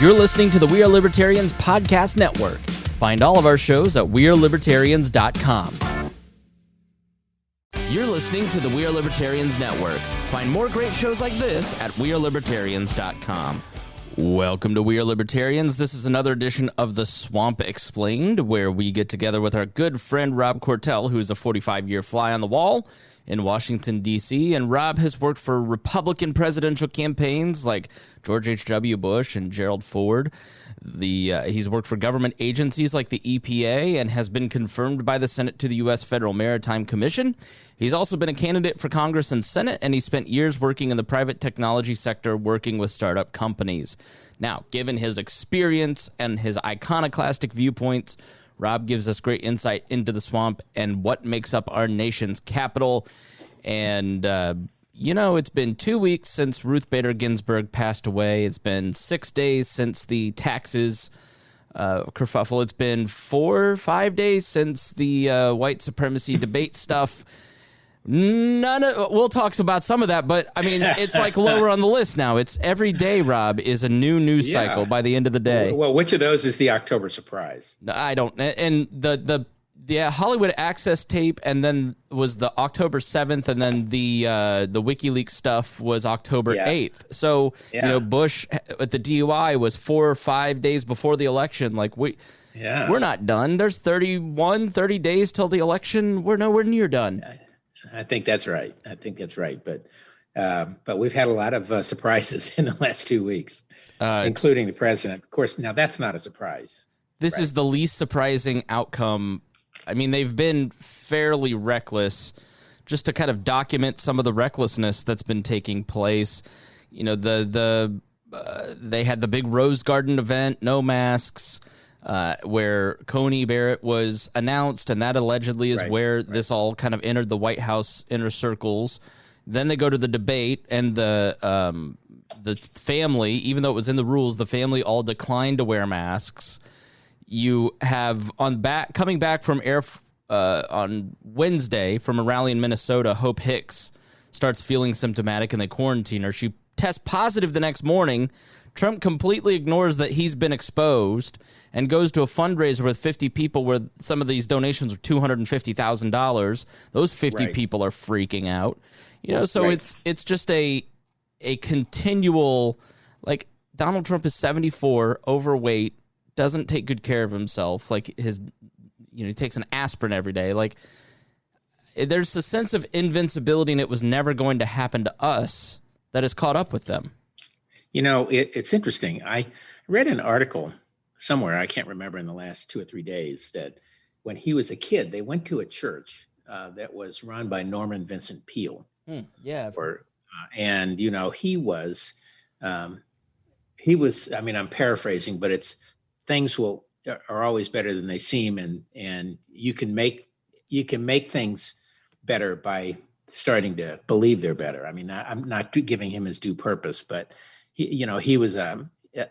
You're listening to the We Are Libertarians podcast network. Find all of our shows at wearelibertarians.com. You're listening to the We Are Libertarians network. Find more great shows like this at wearelibertarians.com. Welcome to We Are Libertarians. This is another edition of The Swamp Explained, where we get together with our good friend Rob Quartel, who is a 45-year fly on the wall in Washington, D.C., and Rob has worked for Republican presidential campaigns like George H.W. Bush and Gerald Ford. He's worked for government agencies like the EPA and has been confirmed by the Senate to the U.S. Federal Maritime Commission. He's also been a candidate for Congress and Senate, and he spent years working in the private technology sector working with startup companies. Now, given his experience and his iconoclastic viewpoints, Rob gives us great insight into the swamp and what makes up our nation's capital. And, it's been 2 weeks since Ruth Bader Ginsburg passed away. It's been 6 days since the taxes kerfuffle. It's been 4 or 5 days since the white supremacy debate stuff. We'll talk about some of that, but I mean, it's like lower on the list now. It's every day, Rob, is a new news cycle by the end of the day. Well, which of those is the October surprise? I don't. And the Hollywood Access tape, and then was the October 7th, and then the WikiLeaks stuff was October 8th. So Bush at the DUI was 4 or 5 days before the election. Like we're not done. There's 30 days till the election. We're nowhere near done. I think that's right. But we've had a lot of surprises in the last 2 weeks, including the president. Of course, now that's not a surprise. This is the least surprising outcome. I mean, they've been fairly reckless. Just to kind of document some of the recklessness that's been taking place. You know, they had the big Rose Garden event, no masks. Where Coney Barrett was announced, and that allegedly is where this all kind of entered the White House inner circles. Then they go to the debate, and the family, even though it was in the rules, the family all declined to wear masks. You have coming back from on Wednesday from a rally in Minnesota, Hope Hicks starts feeling symptomatic, and they quarantine her. She tests positive the next morning. Trump completely ignores that he's been exposed and goes to a fundraiser with 50 people where some of these donations were $250,000. Those 50 people are freaking out. So it's just a continual, like, Donald Trump is 74, overweight, doesn't take good care of himself. Like he takes an aspirin every day. Like, there's a sense of invincibility, and it was never going to happen to us that has caught up with them. It's interesting. I read an article somewhere, I can't remember, in the last 2 or 3 days, that when he was a kid, they went to a church that was run by Norman Vincent Peale. And he was, I mean, I'm paraphrasing, but things are always better than they seem. And you can make things better by starting to believe they're better. I mean, I'm not giving him his due purpose, but he was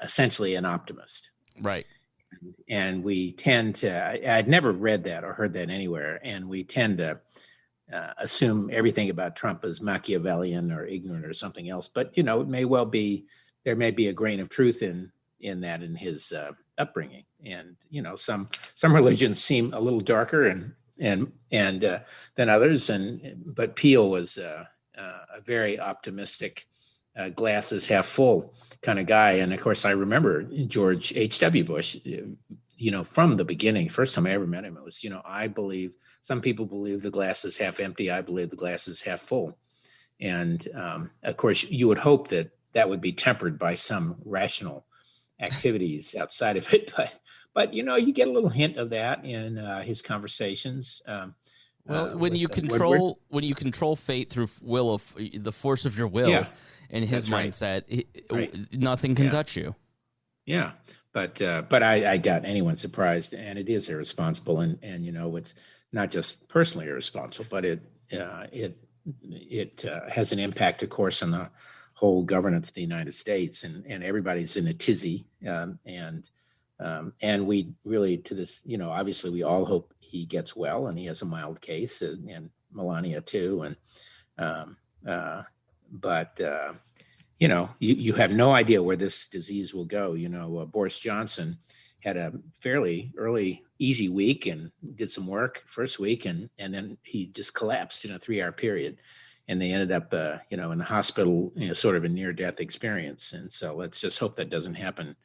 essentially an optimist. Right. And we tend to, I'd never read that or heard that anywhere. And we tend to assume everything about Trump is Machiavellian or ignorant or something else. But, it may well be, there may be a grain of truth in that, in his upbringing. And, some religions seem a little darker and than others. But Peale was a very optimistic, glasses half full kind of guy. And of course, I remember George H.W. Bush, from the beginning, first time I ever met him, it was, I believe, some people believe the glass is half empty. I believe the glass is half full. And of course, you would hope that would be tempered by some rational activities outside of it. But you get a little hint of that in his conversations. When you control fate through the force of your will, in his mindset, nothing can touch you. Yeah, but I doubt anyone's surprised, and it is irresponsible, and it's not just personally irresponsible, but it has an impact, of course, on the whole governance of the United States, and everybody's in a tizzy, and we really, to this, obviously we all hope he gets well and he has a mild case, and Melania too, but you have no idea where this disease will go. Boris Johnson had a fairly early, easy week and did some work first week, and then he just collapsed in a 3-hour period. And they ended up, in the hospital, sort of a near-death experience. And so let's just hope that doesn't happen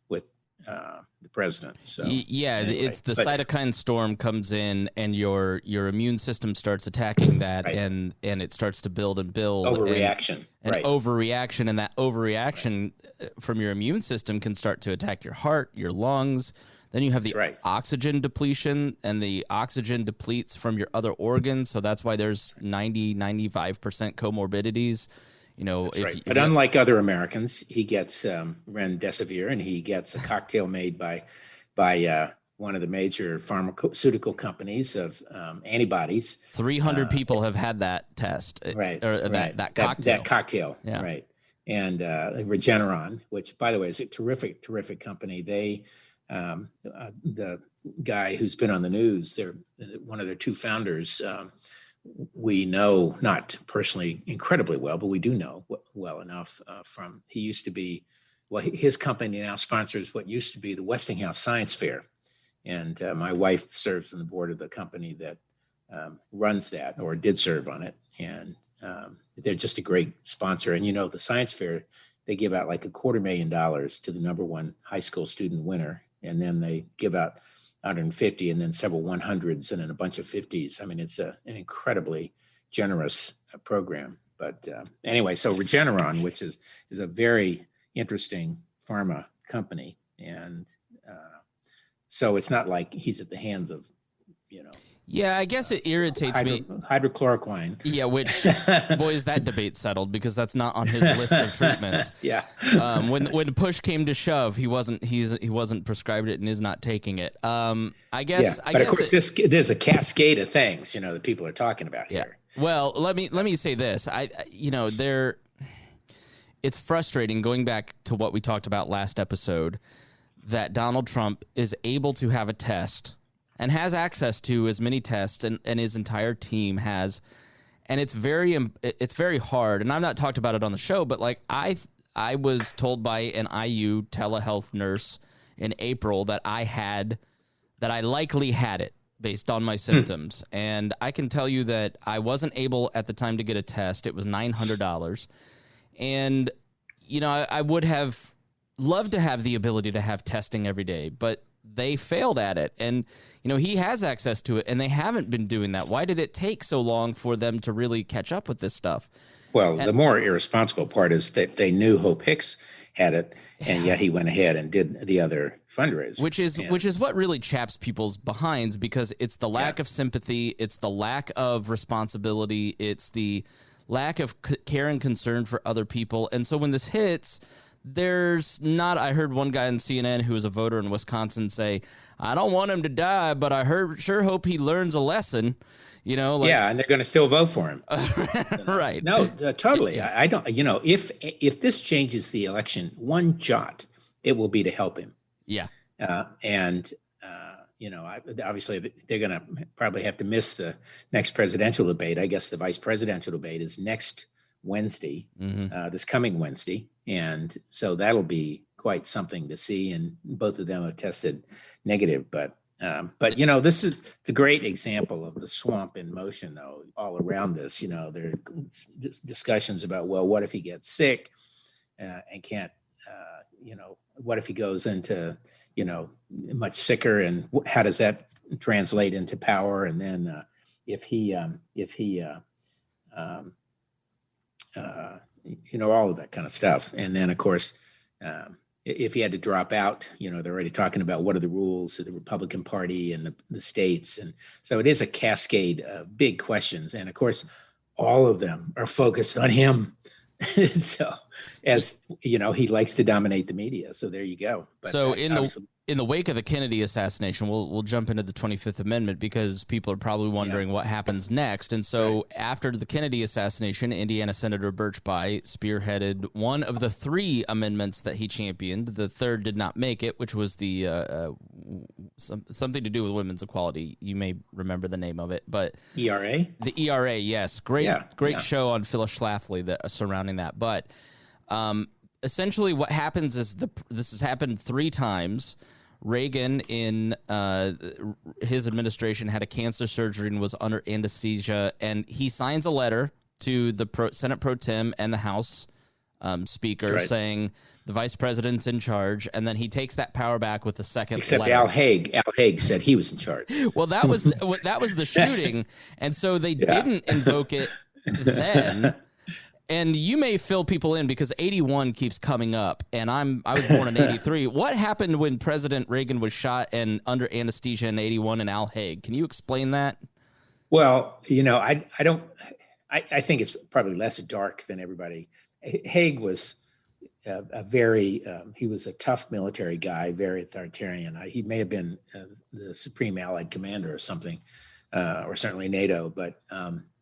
with the president. So anyway, it's the cytokine storm comes in, and your immune system starts attacking that, right. and it starts to build and build. Overreaction. And overreaction, and that overreaction from your immune system can start to attack your heart, your lungs. Then you have the oxygen depletion, and the oxygen depletes from your other organs. So that's why there's 95% comorbidities. But unlike other Americans, he gets remdesivir, and he gets a cocktail made by one of the major pharmaceutical companies of antibodies. 300 people have had that test, that cocktail. That cocktail, yeah. Right. And Regeneron, which, by the way, is a terrific, terrific company. They the guy who's been on the news, they're one of their two founders. We know, not personally incredibly well, but we do know well enough from, he used to be, his company now sponsors what used to be the Westinghouse Science Fair. And my wife serves on the board of the company that runs that, or did serve on it. And they're just a great sponsor. And, the Science Fair, they give out like $250,000 to the number one high school student winner. And then they give out 150, and then several 100s, and then a bunch of 50s. I mean, it's an incredibly generous program. But anyway, so Regeneron, which is a very interesting pharma company, and so it's not like he's at the hands of, Yeah, I guess it irritates me. Hydrochloroquine. Yeah, which, boy, is that debate settled, because that's not on his list of treatments. Yeah. When push came to shove, he wasn't prescribed it and is not taking it. Of course, there's a cascade of things, that people are talking about here. Well, let me say this. It's frustrating, going back to what we talked about last episode, that Donald Trump is able to have a test and has access to as many tests, and his entire team has, and it's very hard. And I've not talked about it on the show, but like I was told by an IU telehealth nurse in April that I likely had it based on my symptoms, and I can tell you that I wasn't able at the time to get a test. It was $900, and I would have loved to have the ability to have testing every day, but they failed at it. And, he has access to it, and they haven't been doing that. Why did it take so long for them to really catch up with this stuff? Well, the more irresponsible part is that they knew Hope Hicks had it, and yet he went ahead and did the other fundraiser. Which is what really chaps people's behinds, because it's the lack of sympathy, it's the lack of responsibility, it's the lack of care and concern for other people. And so when this hits, I heard one guy on CNN who was a voter in Wisconsin say, I don't want him to die, but I sure hope he learns a lesson. And they're going to still vote for him. Right. No, totally. Yeah. I don't, if this changes the election one jot, it will be to help him. Yeah. Obviously they're going to probably have to miss the next presidential debate. I guess the vice presidential debate is next Wednesday, this coming Wednesday. And so that'll be quite something to see. And both of them have tested negative, but it's a great example of the swamp in motion, though, all around this. There are discussions about, well, what if he gets sick and can't, what if he goes into, much sicker, and how does that translate into power? And then if he all of that kind of stuff. And then, of course, if he had to drop out, they're already talking about what are the rules of the Republican Party and the states. And so it is a cascade of big questions. And of course, all of them are focused on him. So, as he likes to dominate the media. So there you go. But so in the wake of the Kennedy assassination, we'll jump into the 25th Amendment, because people are probably wondering what happens next. And so after the Kennedy assassination, Indiana Senator Birch Bayh spearheaded one of the 3 amendments that he championed. The third did not make it, which was the something to do with women's equality. You may remember the name of it, but ERA. The ERA, yes, great show on Phyllis Schlafly surrounding that, but. Essentially, what happens is this has happened 3 times. Reagan, in his administration, had a cancer surgery and was under anesthesia, and he signs a letter to the Senate Pro Tem and the House Speaker saying the Vice President's in charge, and then he takes that power back with a second Except letter. Al Haig said he was in charge. Well, that was the shooting, and so they didn't invoke it then. And you may fill people in because 81 keeps coming up, and I was born in 83. What happened when President Reagan was shot and under anesthesia in 81 and Al Haig? Can you explain that? Well, I think it's probably less dark than everybody. Haig was he was a tough military guy, very authoritarian. He may have been the Supreme Allied Commander or something, or certainly NATO, but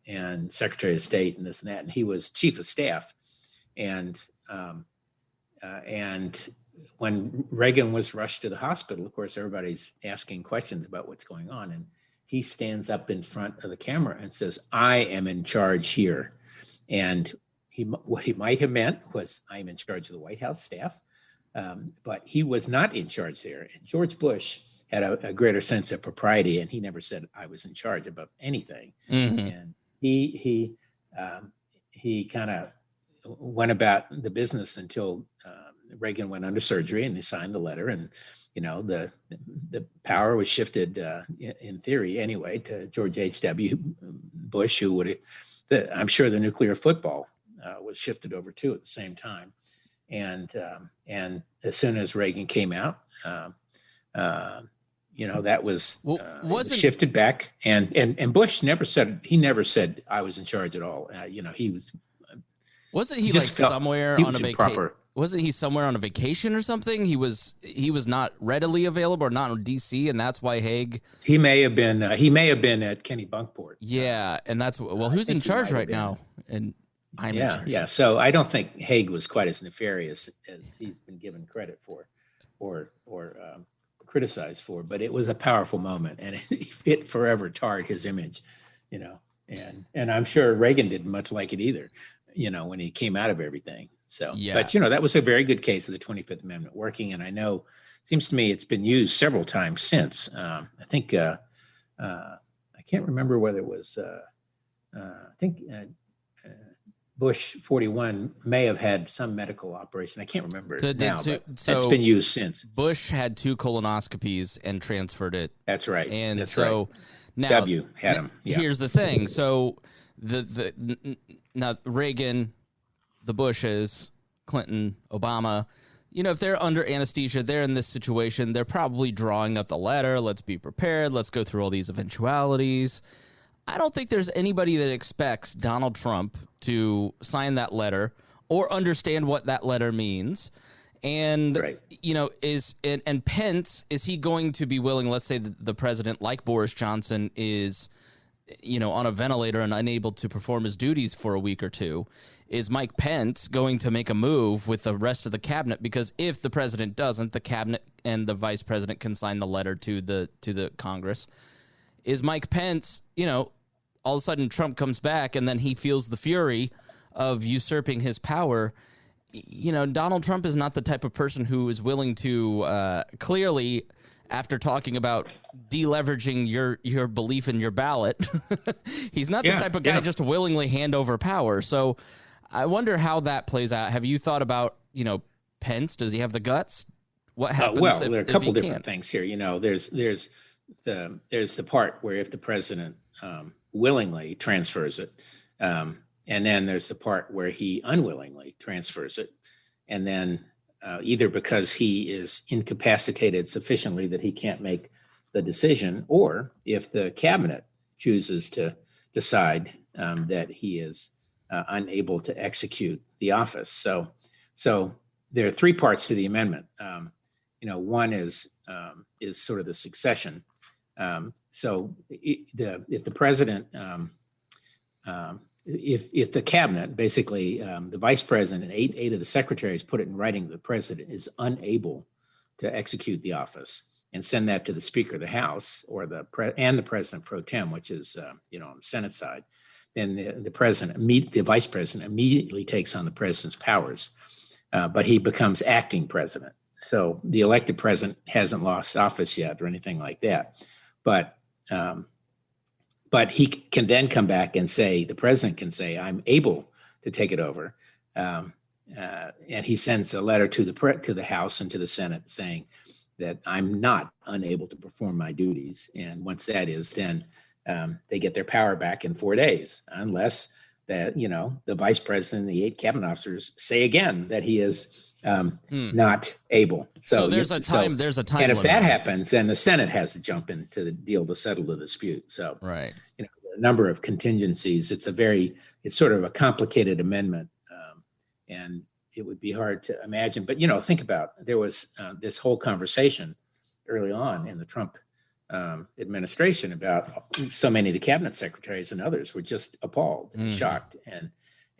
and Secretary of State and this and that. And he was Chief of Staff. And when Reagan was rushed to the hospital, of course, everybody's asking questions about what's going on. And he stands up in front of the camera and says, "I am in charge here." And what he might have meant was, "I'm in charge of the White House staff." But he was not in charge there. And George Bush had a greater sense of propriety, and he never said, "I was in charge" about anything. Mm-hmm. And he kind of went about the business until Reagan went under surgery, and he signed the letter, and the power was shifted in theory anyway to George H.W. Bush, who would I'm sure the nuclear football was shifted over too at the same time, and as soon as Reagan came out, that was shifted back, and Bush never said I was in charge at all. Wasn't he like somewhere on a vacation? Wasn't he somewhere on a vacation or something? He was not readily available or not in DC, and that's why Haig. He may have been at Kennebunkport. Yeah, and that's who's in charge right now, and I'm in charge. Yeah. So I don't think Haig was quite as nefarious as he's been given credit for, or criticized for, but it was a powerful moment, and it forever tarred his image, and I'm sure Reagan didn't much like it either, when he came out of everything. So, but that was a very good case of the 25th Amendment working, and I know, seems to me it's been used several times since. I think I can't remember whether it was Bush 41 may have had some medical operation. I can't remember now, but it's been used since. Bush had 2 colonoscopies and transferred it. That's right. And that's so right. now W had him. Yeah. Here's the thing. So now Reagan, the Bushes, Clinton, Obama, if they're under anesthesia, they're in this situation, they're probably drawing up the letter. Let's be prepared. Let's go through all these eventualities. I don't think there's anybody that expects Donald Trump to sign that letter or understand what that letter means. And, right. And Pence, is he going to be willing, let's say the president, like Boris Johnson, is, on a ventilator and unable to perform his duties for a week or two? Is Mike Pence going to make a move with the rest of the cabinet? Because if the president doesn't, the cabinet and the vice president can sign the letter to the Congress. Is Mike Pence, all of a sudden Trump comes back and then he feels the fury of usurping his power. Donald Trump is not the type of person who is willing to clearly, after talking about deleveraging your belief in your ballot, he's not the type of guy just to willingly hand over power. So I wonder how that plays out. Have you thought about, Pence? Does he have the guts? What happens? Well, there are a couple different things here. There's the part where if the president willingly transfers it, and then there's the part where he unwillingly transfers it, and then either because he is incapacitated sufficiently that he can't make the decision, or if the cabinet chooses to decide that he is unable to execute the office. So there are 3 parts to the amendment. One is sort of the succession. So if the president, if the cabinet, basically the vice president and eight of the secretaries put it in writing, the president is unable to execute the office and send that to the Speaker of the House or the President pro tem, which is on the Senate side, then the vice president immediately takes on the president's powers. but he becomes acting president. So the elected president hasn't lost office yet or anything like that. But he can then come back and say, the president can say, I'm able to take it over. And he sends a letter to the House and to the Senate saying that I'm not unable to perform my duties. And once that is, then they get their power back in 4 days, unless that, the vice president and the 8 cabinet officers say again that he is not able. So there's a time. There's a time. And if limit. that happens, then the Senate has to jump into the deal to settle the dispute. So right, a number of contingencies. It's sort of a complicated amendment, and it would be hard to imagine. But think about, there was this whole conversation early on in the Trump administration about so many of the cabinet secretaries and others were just appalled and shocked,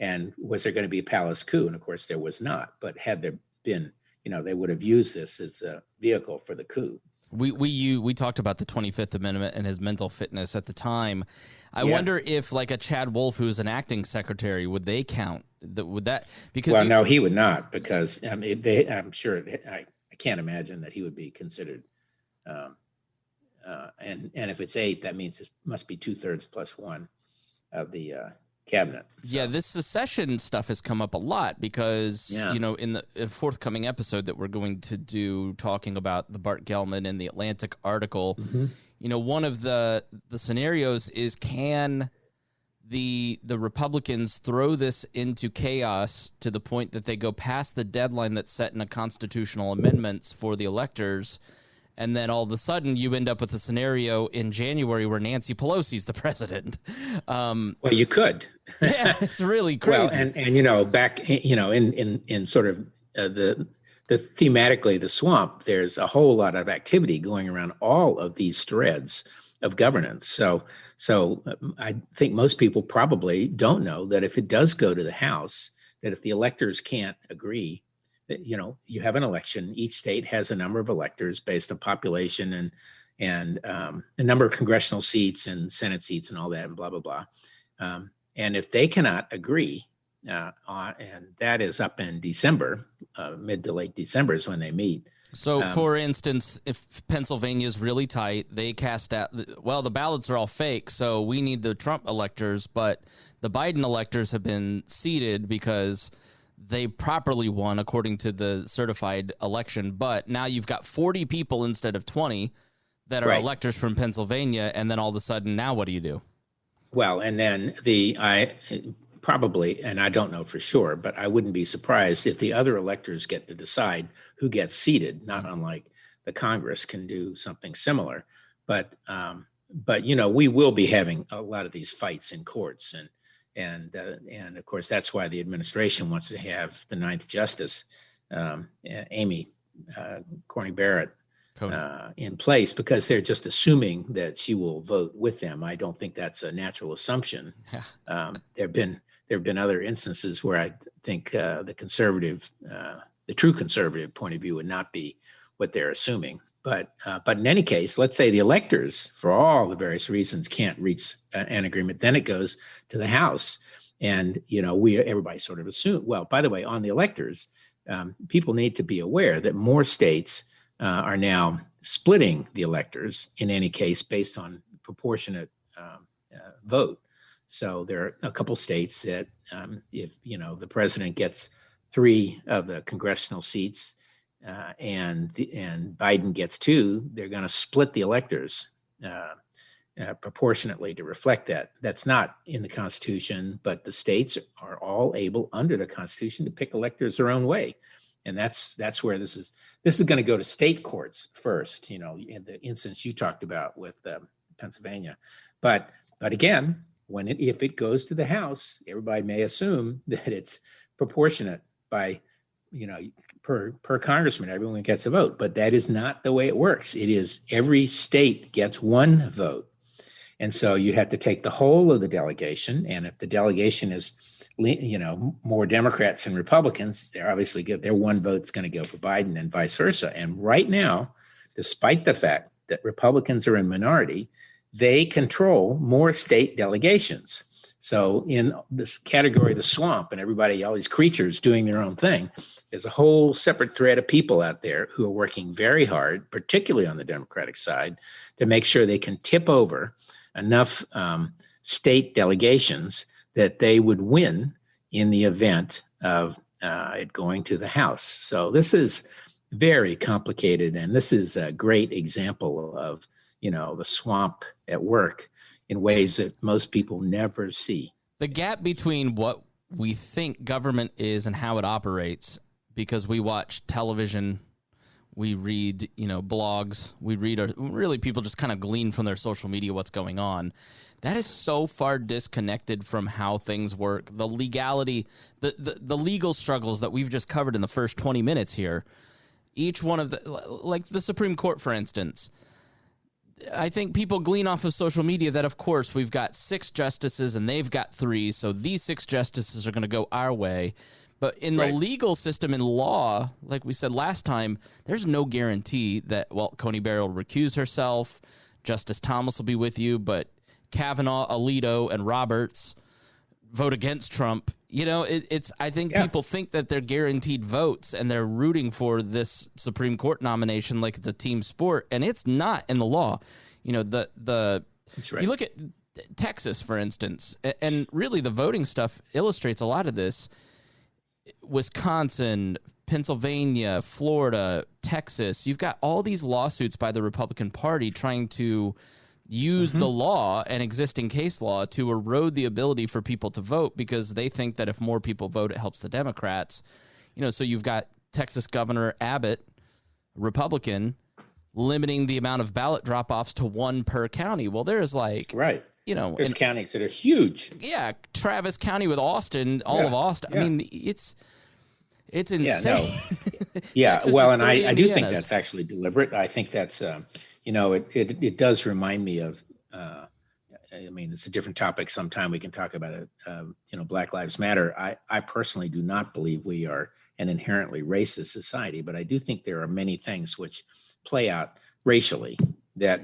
and was there going to be a palace coup? And of course there was not. But had there been, they would have used this as a vehicle for the coup. We talked about the 25th Amendment and his mental fitness at the time. I wonder if, like, a Chad Wolf, who's an acting secretary, would they count? Would that, because no, he would not, because I'm sure I can't imagine that he would be considered. And if it's 8, that means it must be 2/3 plus 1 of the cabinet. So. Yeah, this secession stuff has come up a lot because, in the forthcoming episode that we're going to do talking about the Bart Gellman and the Atlantic article, one of the scenarios is, can the Republicans throw this into chaos to the point that they go past the deadline that's set in a constitutional amendments for the electors, and then all of a sudden you end up with a scenario in January where Nancy Pelosi's the president. Well, you could. Yeah, it's really crazy. Well, and back, in sort of the thematically the swamp, there's a whole lot of activity going around all of these threads of governance. So I think most people probably don't know that if it does go to the House, that if the electors can't agree, that, you have an election. Each state has a number of electors based on population and a number of congressional seats and Senate seats and all that and blah, blah, blah. And if they cannot agree, and that is up in December, mid to late December is when they meet. So, for instance, if Pennsylvania is really tight, they cast out, the ballots are all fake, so we need the Trump electors, but the Biden electors have been seated because they properly won according to the certified election. But now you've got 40 people instead of 20 that are electors from Pennsylvania, and then all of a sudden, now what do you do? Well, and then probably, and I don't know for sure, but I wouldn't be surprised if the other electors get to decide who gets seated, not unlike the Congress can do something similar. But we will be having a lot of these fights in courts, and of course that's why the administration wants to have the 9th Justice, Amy Coney Barrett, in place, because they're just assuming that she will vote with them. I don't think that's a natural assumption. There have been other instances where I think the true conservative point of view would not be what they're assuming. But in any case, let's say the electors, for all the various reasons, can't reach an agreement. Then it goes to the House, and everybody sort of assume. Well, by the way, on the electors, people need to be aware that more states are now splitting the electors in any case based on proportionate vote. So there are a couple states that if the president gets 3 of the congressional seats and Biden gets 2, they're going to split the electors proportionately to reflect that. That's not in the Constitution, but the states are all able under the Constitution to pick electors their own way. And that's where this is going to go to state courts first, in the instance you talked about with Pennsylvania. But again, if it goes to the House, everybody may assume that it's proportionate by, per congressman, everyone gets a vote. But that is not the way it works. It is every state gets 1 vote. And so you have to take the whole of the delegation. And if the delegation is, more Democrats and Republicans, they're obviously their 1 vote's going to go for Biden and vice versa. And right now, despite the fact that Republicans are in minority, they control more state delegations. So in this category, the swamp, and everybody, all these creatures doing their own thing, there's a whole separate thread of people out there who are working very hard, particularly on the Democratic side, to make sure they can tip over enough state delegations that they would win in the event of it going to the House. So this is very complicated, and this is a great example of, the swamp at work in ways that most people never see. The gap between what we think government is and how it operates, because we watch television, we read, blogs, really people just kind of glean from their social media what's going on. That is so far disconnected from how things work. The legality, the legal struggles that we've just covered in the first 20 minutes here, each one of like the Supreme Court, for instance, I think people glean off of social media that, of course, we've got 6 justices and they've got 3, so these 6 justices are going to go our way. But in the legal system, in law, like we said last time, there's no guarantee that, Coney Barrett will recuse herself, Justice Thomas will be with you, but Kavanaugh, Alito, and Roberts vote against Trump. I think people think that they're guaranteed votes and they're rooting for this Supreme Court nomination like it's a team sport, and it's not in the law. That's right. You look at Texas, for instance, and really the voting stuff illustrates a lot of this. Wisconsin, Pennsylvania, Florida, Texas, you've got all these lawsuits by the Republican Party trying to use the law and existing case law to erode the ability for people to vote, because they think that if more people vote, it helps the Democrats. So you've got Texas Governor Abbott, Republican, limiting the amount of ballot drop-offs to 1 per county. Well, there's there's counties that are huge. Yeah, Travis County with Austin, all of Austin. Yeah. I mean, it's insane. Yeah, well, and I do think that's actually deliberate. I think that's it does remind me of, it's a different topic. Sometime we can talk about it. Black Lives Matter. I personally do not believe we are an inherently racist society, but I do think there are many things which play out racially that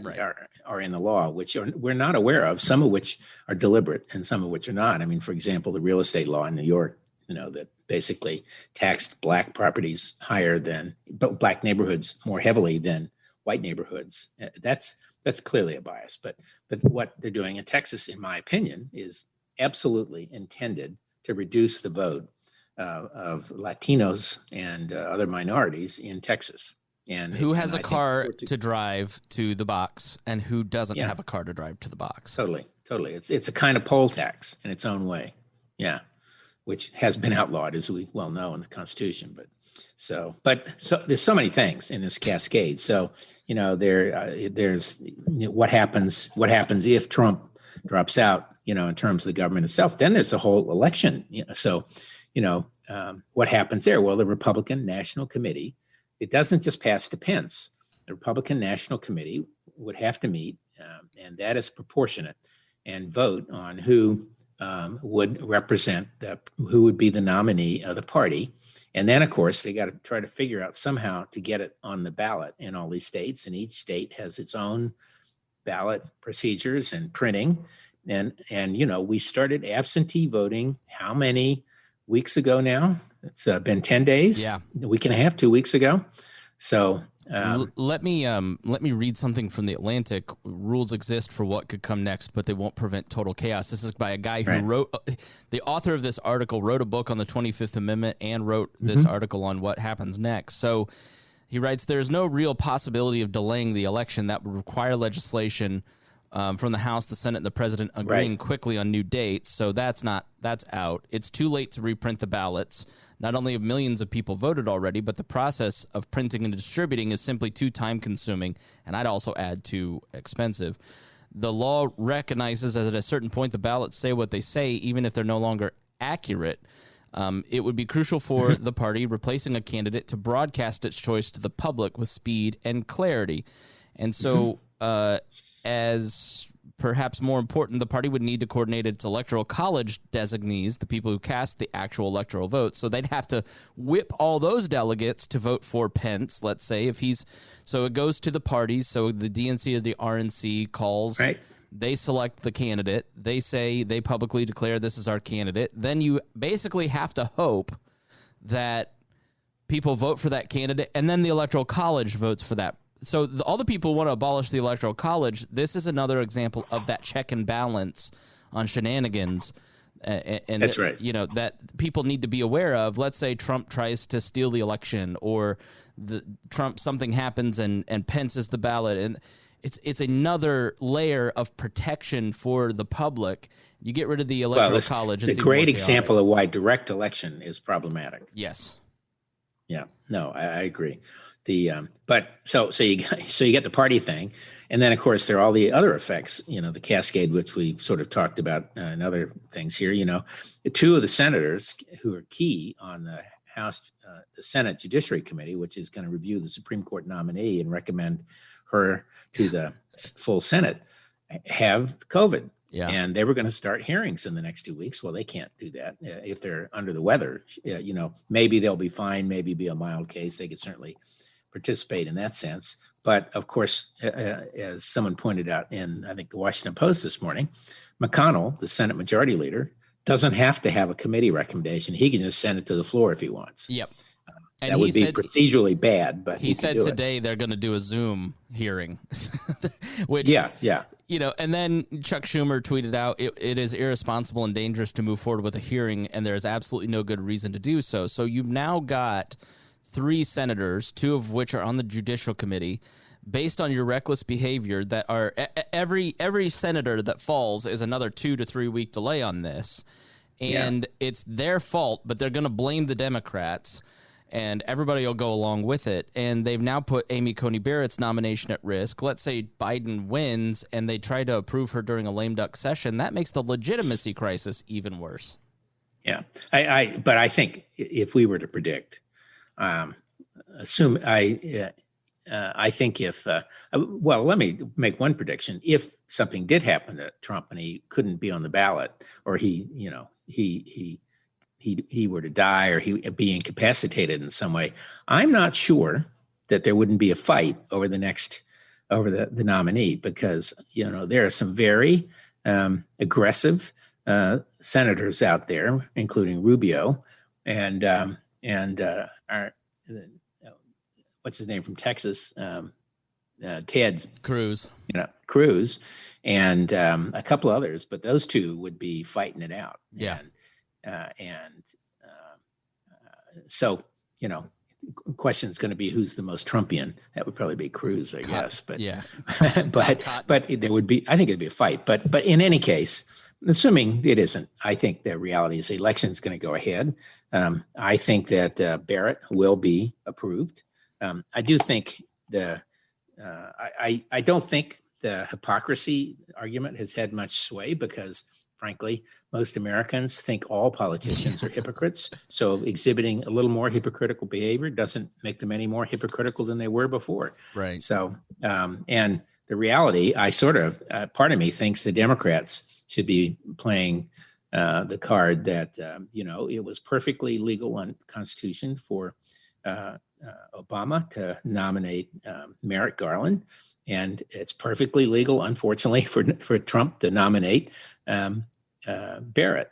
are in the law, which we're not aware of, some of which are deliberate and some of which are not. For example, the real estate law in New York, that basically taxed black properties higher than black neighborhoods more heavily than white neighborhoods. That's clearly a bias. But what they're doing in Texas, in my opinion, is absolutely intended to reduce the vote of Latinos and other minorities in Texas. And who has a car to drive to the box and who doesn't have a car to drive to the box? Totally. It's a kind of poll tax in its own way. Yeah. Which has been outlawed, as we well know, in the Constitution. But there's so many things in this cascade. So, there's what happens if Trump drops out, in terms of the government itself. Then there's the whole election. What happens there? Well, the Republican National Committee, it doesn't just pass to Pence. The Republican National Committee would have to meet, and that is proportionate, and vote on who would represent who would be the nominee of the party. And then, of course, they got to try to figure out somehow to get it on the ballot in all these states. And each state has its own ballot procedures and printing. And we started absentee voting how many weeks ago now? It's been 10 days, a week and a half, 2 weeks ago. So let me read something from the Atlantic. Rules exist for what could come next, but they won't prevent total chaos. This is by a guy who wrote, the author of this article wrote a book on the 25th Amendment and wrote this article on what happens next. So he writes, there's no real possibility of delaying the election that would require legislation from the House, the Senate, and the President agreeing quickly on new dates. So that's out. It's too late to reprint the ballots. Not only have millions of people voted already, but the process of printing and distributing is simply too time-consuming, and I'd also add too expensive. The law recognizes that at a certain point the ballots say what they say, even if they're no longer accurate. It would be crucial for the party replacing a candidate to broadcast its choice to the public with speed and clarity. And so as perhaps more important, the party would need to coordinate its electoral college designees, the people who cast the actual electoral vote. So they'd have to whip all those delegates to vote for Pence, let's say, so it goes to the parties. So the DNC or the RNC calls They select the candidate. They publicly declare this is our candidate. Then you basically have to hope that people vote for that candidate, and then the Electoral College votes for that. So all the people want to abolish the Electoral College. This is another example of that check and balance on shenanigans. And that's right. That people need to be aware of. Let's say Trump tries to steal the election, or something happens and Pence is the ballot, and it's another layer of protection for the public. You get rid of the Electoral College. It's a great example of why direct election is problematic. Yes. Yeah. No, I agree. But so you get the party thing, and then of course there are all the other effects. The cascade, which we sort of talked about in other things here. The two of the senators who are key on the House, the Senate Judiciary Committee, which is going to review the Supreme Court nominee and recommend her to the full Senate, have COVID. Yeah. And they were going to start hearings in the next 2 weeks. Well, they can't do that if they're under the weather. Maybe they'll be fine. Maybe be a mild case. They could certainly participate in that sense. But of course, as someone pointed out in, I think, the Washington Post this morning, McConnell, the Senate Majority Leader, doesn't have to have a committee recommendation. He can just send it to the floor if he wants. Yep. And that would be procedurally bad, but he said today they're going to do a Zoom hearing, which yeah. And then Chuck Schumer tweeted out, it is irresponsible and dangerous to move forward with a hearing, and there is absolutely no good reason to do so. So you've now got 3 senators, 2 of which are on the Judicial Committee, based on your reckless behavior, that are every senator that falls is another 2 to 3 week delay on this. And it's their fault, but they're going to blame the Democrats, and everybody will go along with it. And they've now put Amy Coney Barrett's nomination at risk. Let's say Biden wins and they try to approve her during a lame duck session. That makes the legitimacy crisis even worse. Yeah. But I think if we were to predict, I think let me make one prediction. If something did happen to Trump and he couldn't be on the ballot, or he were to die, or he be incapacitated in some way, I'm not sure that there wouldn't be a fight over the nominee, because there are some very aggressive senators out there, including Rubio and what's his name from Texas, Ted Cruz, Cruz, and a couple others, but those two would be fighting it out. Yeah. So, the question is going to be who's the most Trumpian. That would probably be Cruz, I guess. But yeah, but there would be. I think it'd be a fight. But in any case, assuming it isn't, I think the reality is the election is going to go ahead. I think that Barrett will be approved. I do think I don't think the hypocrisy argument has had much sway, because frankly, most Americans think all politicians are hypocrites. So exhibiting a little more hypocritical behavior doesn't make them any more hypocritical than they were before. Right. So, and the reality, part of me thinks the Democrats should be playing the card that, it was perfectly legal on Constitution for Obama to nominate Merrick Garland. And it's perfectly legal, unfortunately, for Trump to nominate Barrett,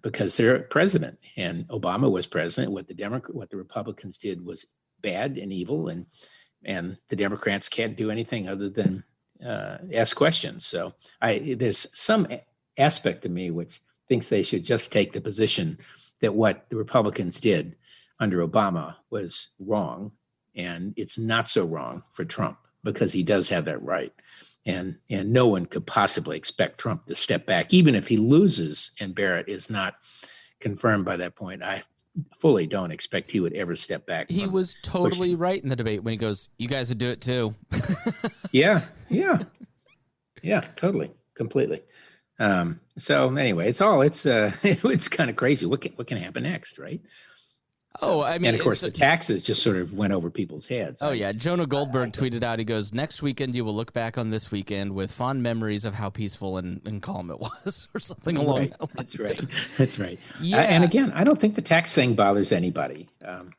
because they're president and Obama was president. What the Republicans did was bad and evil, and the Democrats can't do anything other than ask questions. So there's some aspect of me which thinks they should just take the position that what the Republicans did under Obama was wrong, and it's not so wrong for Trump, because he does have that right. And no one could possibly expect Trump to step back, even if he loses and Barrett is not confirmed by that point. I fully don't expect he would ever step back. He was totally right in the debate when he goes, "You guys would do it too." Yeah, totally, completely. So anyway, it's kind of crazy. What can happen next, right? So, and of course, the taxes just sort of went over people's heads. Oh, yeah. Jonah Goldberg tweeted out, he goes, "Next weekend, you will look back on this weekend with fond memories of how peaceful and calm it was," or something along that line. That's right. Yeah. And again, I don't think the tax thing bothers anybody.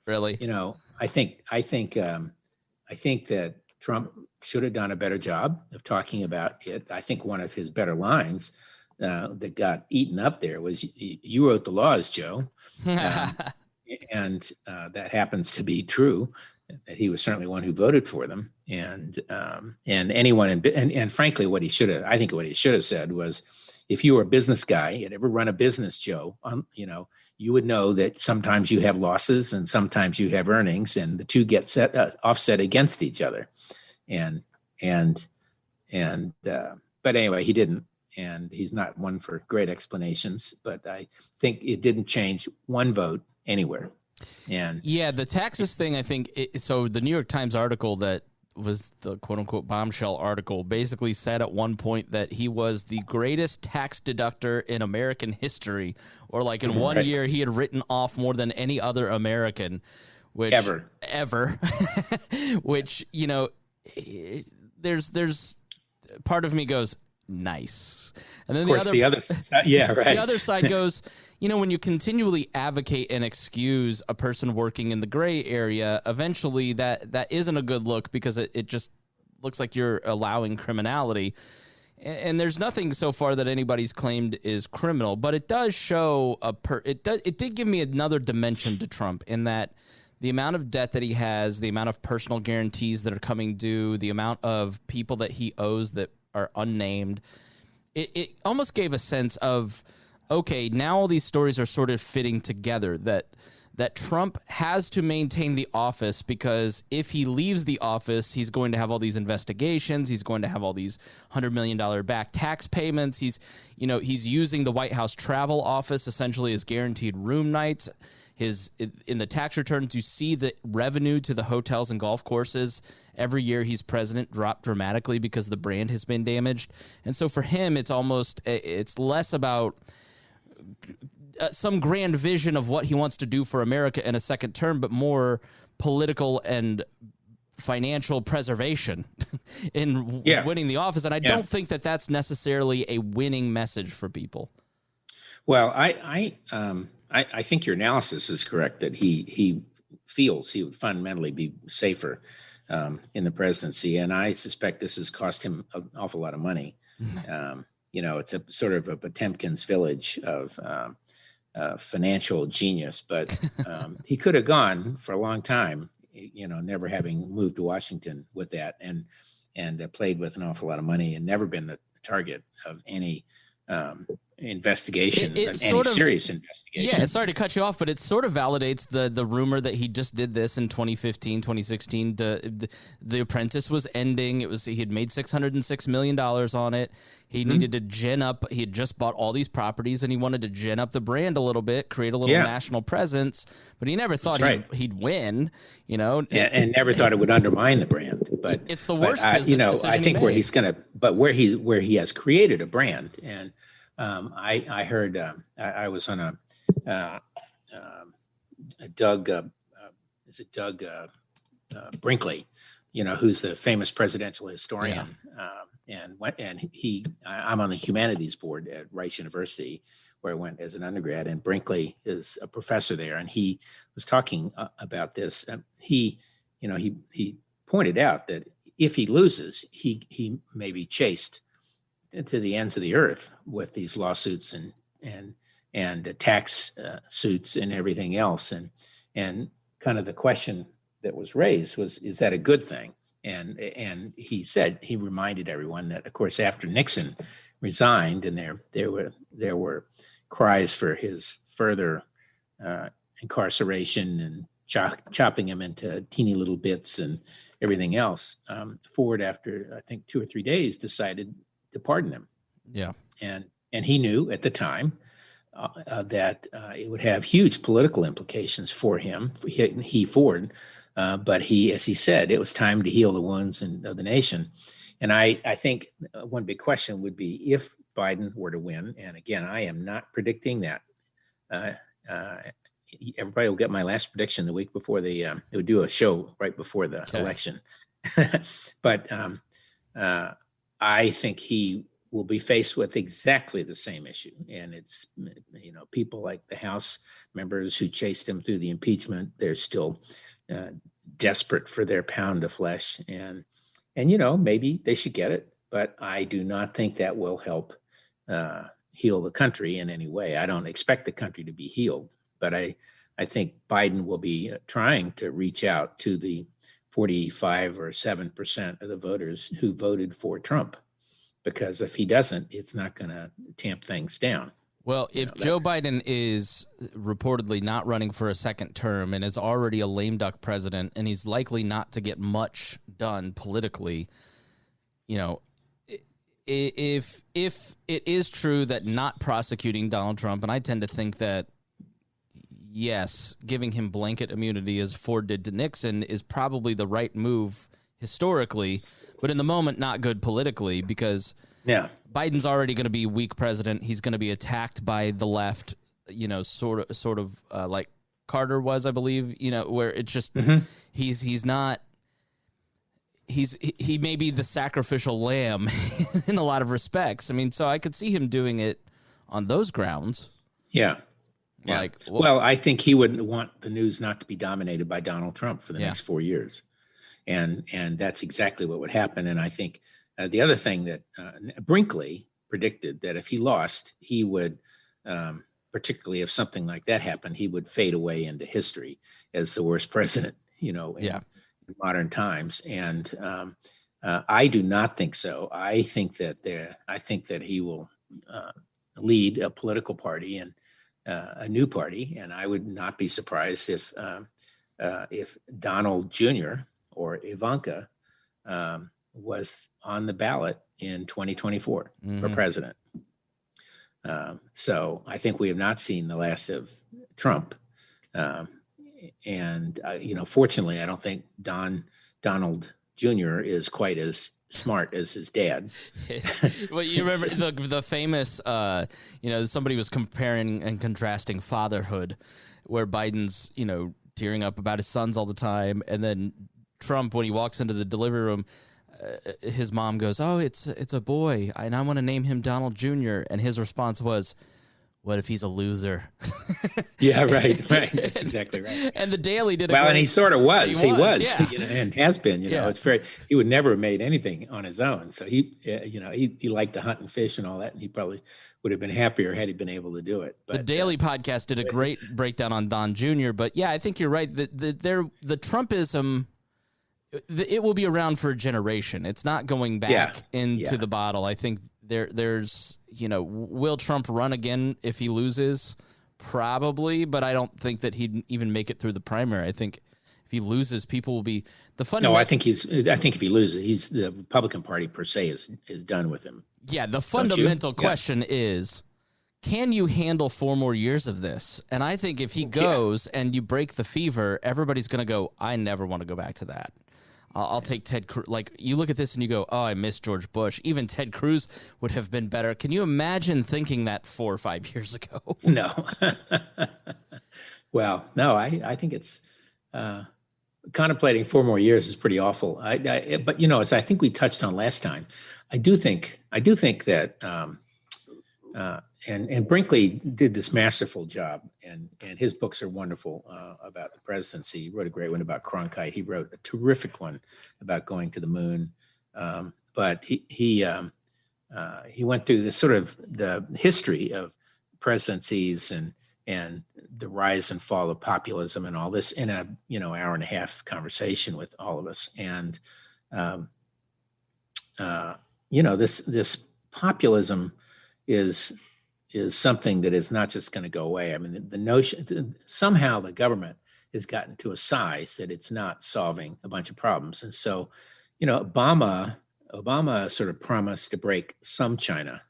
Really? I think that Trump should have done a better job of talking about it. I think one of his better lines that got eaten up there was, "You wrote the laws, Joe," and that happens to be true. That he was certainly one who voted for them, and anyone and frankly, I think what he should have said was, if you were a business guy and ever run a business, Joe, you would know that sometimes you have losses and sometimes you have earnings, and the two get offset against each other. But anyway, he didn't, and he's not one for great explanations. But I think it didn't change one vote anywhere. And yeah, the taxes thing, I think. So the New York Times article that was the quote unquote bombshell article basically said at one point that he was the greatest tax deductor in American history, or like in one year he had written off more than any other American, which ever, which, there's part of me goes, nice. And then the other side, yeah, right. The other side goes, when you continually advocate and excuse a person working in the gray area, eventually that isn't a good look, because it just looks like you're allowing criminality. And there's nothing so far that anybody's claimed is criminal, but it does show it did give me another dimension to Trump, in that the amount of debt that he has, the amount of personal guarantees that are coming due, the amount of people that he owes that are unnamed, it almost gave a sense of, okay, now all these stories are sort of fitting together, that Trump has to maintain the office, because if he leaves the office, he's going to have all these investigations, he's going to have all these $100 million back tax payments, he's using the White House travel office essentially as guaranteed room nights. In the tax returns, you see the revenue to the hotels and golf courses every year he's president drop dramatically because the brand has been damaged. And so for him, it's less about some grand vision of what he wants to do for America in a second term, but more political and financial preservation in winning the office. And I don't think that that's necessarily a winning message for people. Well, I think your analysis is correct, that he feels he would fundamentally be safer in the presidency, and I suspect this has cost him an awful lot of money. It's a sort of a Potemkin's village of financial genius, but he could have gone for a long time, never having moved to Washington with that, and played with an awful lot of money, and never been the target of any investigation, serious investigation. Yeah, sorry to cut you off, but it sort of validates the rumor that he just did this in 2015, 2016. The Apprentice was ending. He had made $606 million on it. He needed to gin up. He had just bought all these properties, and he wanted to gin up the brand a little bit, create a little national presence. But he never thought he'd win. And never thought it would undermine the brand. But it's the worst business decision I think where where he has created a brand. And I heard I was on a Doug Brinkley, who's the famous presidential historian. I'm on the humanities board at Rice University, where I went as an undergrad, and Brinkley is a professor there, and he was talking about this. He pointed out that if he loses, he may be chased to the ends of the earth with these lawsuits and tax suits and everything else, and kind of the question that was raised was, is that a good thing? And he reminded everyone that, of course, after Nixon resigned, and there were cries for his further incarceration and chopping him into teeny little bits and everything else, Ford, after I think 2 or 3 days, decided to pardon him. Yeah, and he knew at the time that it would have huge political implications for him, Ford. But as he said, it was time to heal the wounds of the nation. And I think one big question would be, if Biden were to win, and again, I am not predicting that. Everybody will get my last prediction the week before they would do a show right before the election. But I think he will be faced with exactly the same issue. And it's, people like the House members who chased him through the impeachment, they're still desperate for their pound of flesh. And And, maybe they should get it, but I do not think that will help heal the country in any way. I don't expect the country to be healed, but I think Biden will be trying to reach out to the 45 or 7% of the voters who voted for Trump, because if he doesn't, it's not going to tamp things down. Well, if Joe Biden is reportedly not running for a second term and is already a lame duck president, and he's likely not to get much done politically, if it is true that not prosecuting Donald Trump, and I tend to think that, yes, giving him blanket immunity as Ford did to Nixon is probably the right move historically, but in the moment, not good politically, because Biden's already going to be weak president. He's going to be attacked by the left, sort of like Carter was, I believe, where it's just he may be the sacrificial lamb in a lot of respects. I mean, so I could see him doing it on those grounds. Yeah. Well, I think he would want the news not to be dominated by Donald Trump for the next 4 years. And that's exactly what would happen. And I think the other thing that Brinkley predicted, that if he lost, he would, particularly if something like that happened, he would fade away into history as the worst president, in modern times. And I do not think so. I think that he will lead a political party and a new party, and I would not be surprised if Donald Jr. or Ivanka was on the ballot in 2024 for president. So I think we have not seen the last of Trump. Fortunately, I don't think Donald Jr. is quite as smart as his dad. Well, you remember the famous, somebody was comparing and contrasting fatherhood, where Biden's, tearing up about his sons all the time, and then Trump, when he walks into the delivery room, his mom goes, "Oh, it's a boy, and I want to name him Donald Jr." And his response was, "What if he's a loser?" Yeah, right. That's exactly right. And the Daily did and he sort of was. He was, yeah. And has been. It's he would never have made anything on his own. So he liked to hunt and fish and all that, and he probably would have been happier had he been able to do it. But the Daily podcast did a great breakdown on Don Jr. But yeah, I think you're right. The Trumpism, it will be around for a generation. It's not going back into the bottle. I think there's, will Trump run again if he loses? Probably, but I don't think that he'd even make it through the primary. I think if he loses, people will be No, I think if he loses, the Republican Party per se is done with him. Yeah, the fundamental question is, can you handle 4 more years of this? And I think if he goes and you break the fever, everybody's going to go, I never want to go back to that. I'll take Ted Cruz. Like, you look at this and you go, oh, I miss George Bush. Even Ted Cruz would have been better. Can you imagine thinking that 4 or 5 years ago? No. Well, no, I think it's contemplating 4 more years is pretty awful. But as I think we touched on last time, I do think that and Brinkley did this masterful job, and his books are wonderful about the presidency. He wrote a great one about Cronkite. He wrote a terrific one about going to the moon. But he went through the sort of the history of presidencies and the rise and fall of populism and all this in a hour and a half conversation with all of us. And this populism is something that is not just going to go away. I mean, the notion somehow the government has gotten to a size that it's not solving a bunch of problems. And so, Obama sort of promised to break some China,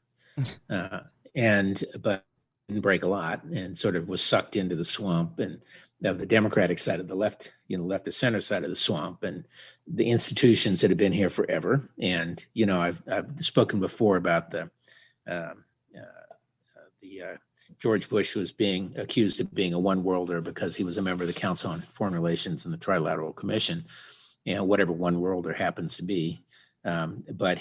but didn't break a lot, and sort of was sucked into the swamp, and the Democratic side of the left, left of center side of the swamp, and the institutions that have been here forever. And I've spoken before about the George Bush was being accused of being a one-worlder because he was a member of the Council on Foreign Relations and the Trilateral Commission, whatever one-worlder happens to be. But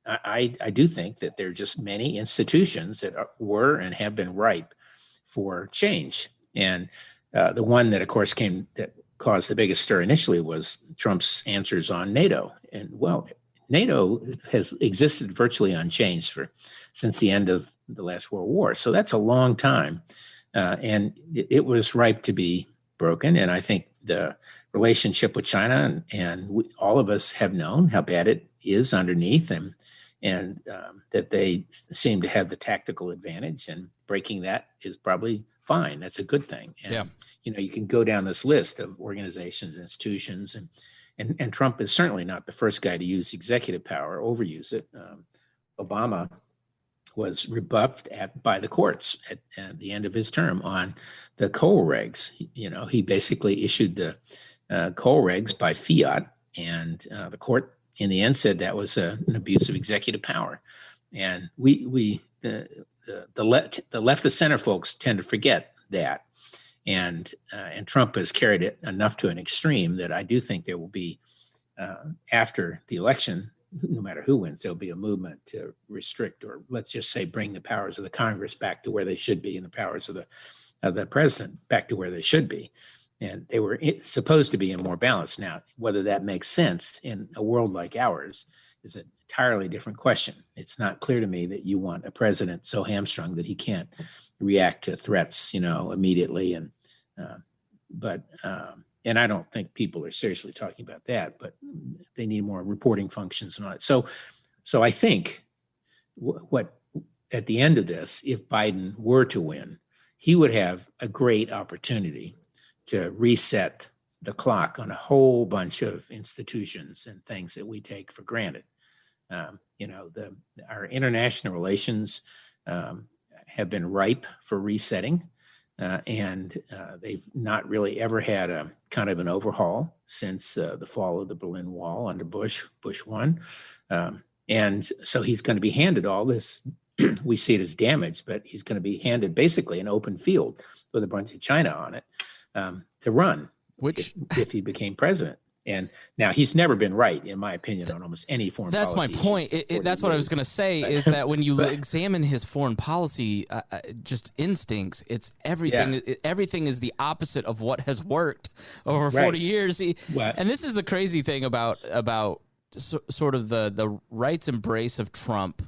I do think that there are just many institutions that were and have been ripe for change. And the one that, of course, that caused the biggest stir initially was Trump's answers on NATO NATO has existed virtually unchanged since the end of the last World War. So that's a long time. And it was ripe to be broken. And I think the relationship with China and all of us have known how bad it is underneath, and that they seem to have the tactical advantage, and breaking that is probably fine. That's a good thing. And, you can go down this list of organizations, institutions, and Trump is certainly not the first guy to use executive power, overuse it. Obama was rebuffed by the courts at the end of his term on the coal regs. He basically issued the coal regs by fiat, and the court in the end said that was an abuse of executive power. And the left of center folks tend to forget that. And Trump has carried it enough to an extreme that I do think there will be, after the election, no matter who wins, there'll be a movement to restrict, or let's just say bring the powers of the Congress back to where they should be, and the powers of the president back to where they should be. And they were supposed to be in more balance. Now, whether that makes sense in a world like ours is an entirely different question. It's not clear to me that you want a president so hamstrung that he can't react to threats, immediately. And I don't think people are seriously talking about that, but they need more reporting functions and all that. So I think what at the end of this, if Biden were to win, he would have a great opportunity to reset the clock on a whole bunch of institutions and things that we take for granted. Our international relations have been ripe for resetting. And they've not really ever had a kind of an overhaul since the fall of the Berlin Wall under Bush 1. And so he's going to be handed all this. We see it as damage, but he's going to be handed basically an open field with a bunch of China on it to run, if he became president. And now he's never been right, in my opinion, on almost any foreign policy. That's my point. That's what I was going to say, is that when you examine his foreign policy, just instincts, it's everything. Yeah. Everything is the opposite of what has worked over 40 years. And this is the crazy thing about sort of the right's embrace of Trump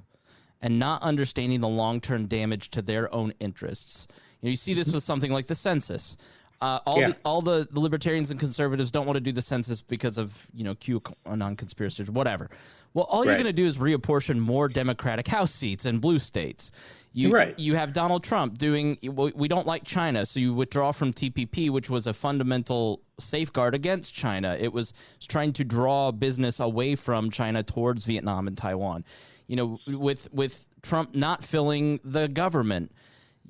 and not understanding the long-term damage to their own interests. You see this with something like the census. All the libertarians and conservatives don't want to do the census because of, QAnon conspiracies or whatever. Well, all you're going to do is reapportion more Democratic House seats in blue states. You have Donald Trump doing, we don't like China, so you withdraw from TPP, which was a fundamental safeguard against China. It was trying to draw business away from China towards Vietnam and Taiwan. With Trump not filling the government,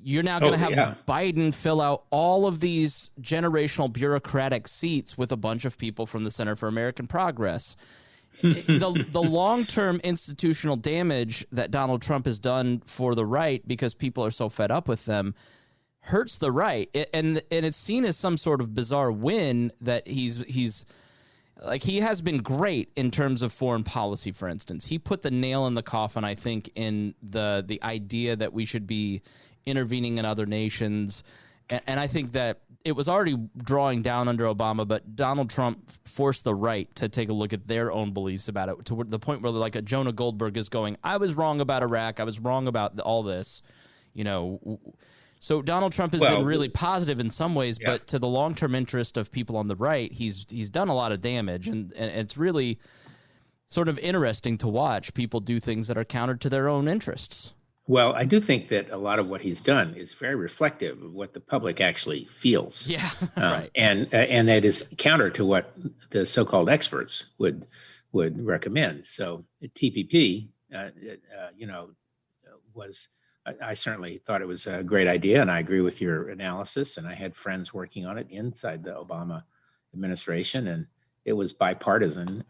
you're now going to have Biden fill out all of these generational bureaucratic seats with a bunch of people from the Center for American Progress. The long-term institutional damage that Donald Trump has done for the right, because people are so fed up with them, hurts the right. And it's seen as some sort of bizarre win that he's like, he has been great in terms of foreign policy, for instance. He put the nail in the coffin, I think, in the idea that we should be intervening in other nations. And I think that it was already drawing down under Obama, but Donald Trump forced the right to take a look at their own beliefs about it, to the point where like a Jonah Goldberg is going, I was wrong about Iraq. I was wrong about all this, So Donald Trump has been really positive in some ways, but to the long-term interest of people on the right, he's done a lot of damage. And it's really sort of interesting to watch people do things that are counter to their own interests. Well, I do think that a lot of what he's done is very reflective of what the public actually feels. Yeah, right. And that is counter to what the so-called experts would recommend. So TPP, I certainly thought it was a great idea, and I agree with your analysis. And I had friends working on it inside the Obama administration, and it was bipartisan.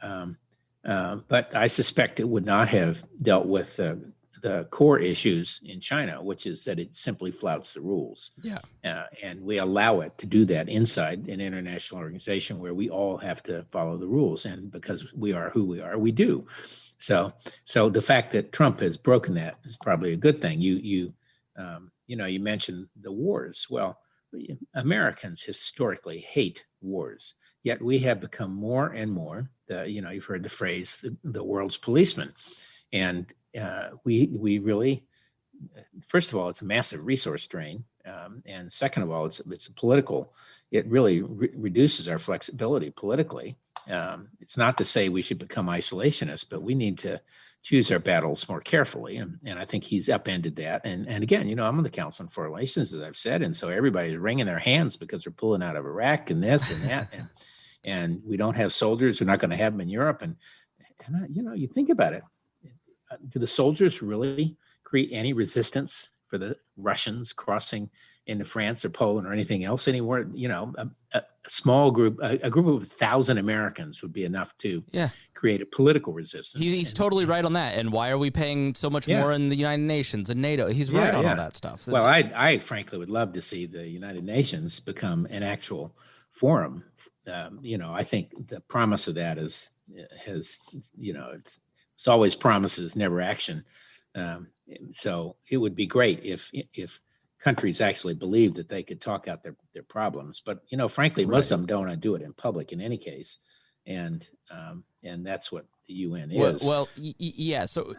But I suspect it would not have dealt with the core issues in China, which is that it simply flouts the rules. Yeah. And we allow it to do that inside an international organization where we all have to follow the rules. And because we are who we are, we do. So the fact that Trump has broken that is probably a good thing. You mentioned the wars. Well, Americans historically hate wars, yet we have become more and more you've heard the phrase, the world's policeman. And we really, first of all, it's a massive resource drain. And second of all, it's a political, it really reduces our flexibility politically. It's not to say we should become isolationists, but we need to choose our battles more carefully. And I think he's upended that. And again, I'm on the Council on Foreign Relations, as I've said. And so everybody's wringing their hands because they're pulling out of Iraq and this and that. And we don't have soldiers. We're not going to have them in Europe. And you think about it. Do the soldiers really create any resistance for the Russians crossing into France or Poland or anything else anymore? A small group, a group of 1,000 Americans would be enough to create a political resistance. He's totally right on that. And why are we paying so much more in the United Nations and NATO? He's right on all that stuff. Well, I frankly would love to see the United Nations become an actual forum. I think the promise of that it's always promises, never action. So it would be great if countries actually believed that they could talk out their problems. But, frankly, most of them don't want to do it in public in any case. And that's what the UN is. Well, yeah. So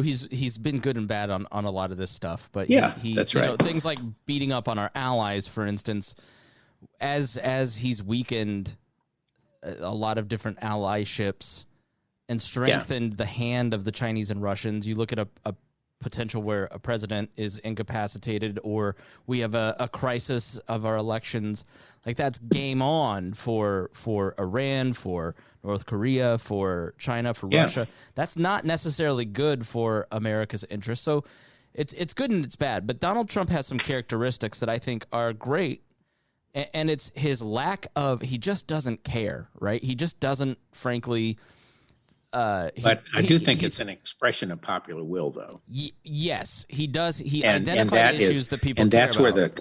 he's been good and bad on a lot of this stuff. But that's right. Things like beating up on our allies, for instance, as he's weakened a lot of different allyships and strengthened the hand of the Chinese and Russians. You look at a potential where a president is incapacitated or we have a crisis of our elections, like that's game on for Iran, for North Korea, for China, for Russia. That's not necessarily good for America's interests. So it's good and it's bad. But Donald Trump has some characteristics that I think are great. And it's his lack of, he just doesn't care, right? He just doesn't, frankly... but I do think it's an expression of popular will, though. Yes, he does. He identifies issues that people care about.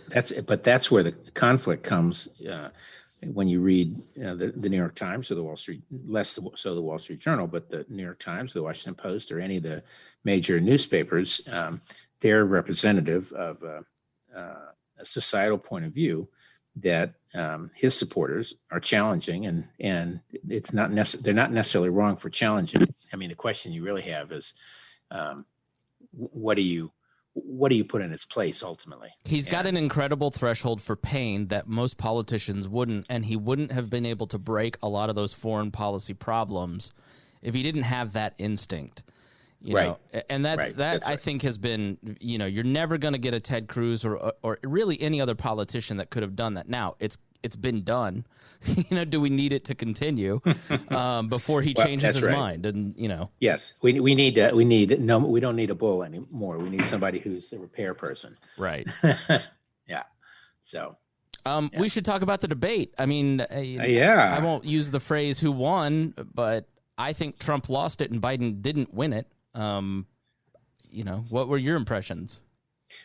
That's where the conflict comes when you read the New York Times or the Wall Street, less so the Wall Street Journal, but the New York Times, the Washington Post, or any of the major newspapers. They're representative of a societal point of view that his supporters are challenging, and it's not they're not necessarily wrong for challenging. I mean, the question you really have is, what do you put in its place ultimately? He's got an incredible threshold for pain that most politicians wouldn't, and he wouldn't have been able to break a lot of those foreign policy problems if he didn't have that instinct. You know, and that's I think has been, you're never going to get a Ted Cruz or really any other politician that could have done that. Now it's been done. Do we need it to continue before he changes his mind? And yes, we don't need a bull anymore. We need somebody who's the repair person. Right. Yeah. So. We should talk about the debate. I mean, I won't use the phrase "who won," but I think Trump lost it and Biden didn't win it. What were your impressions?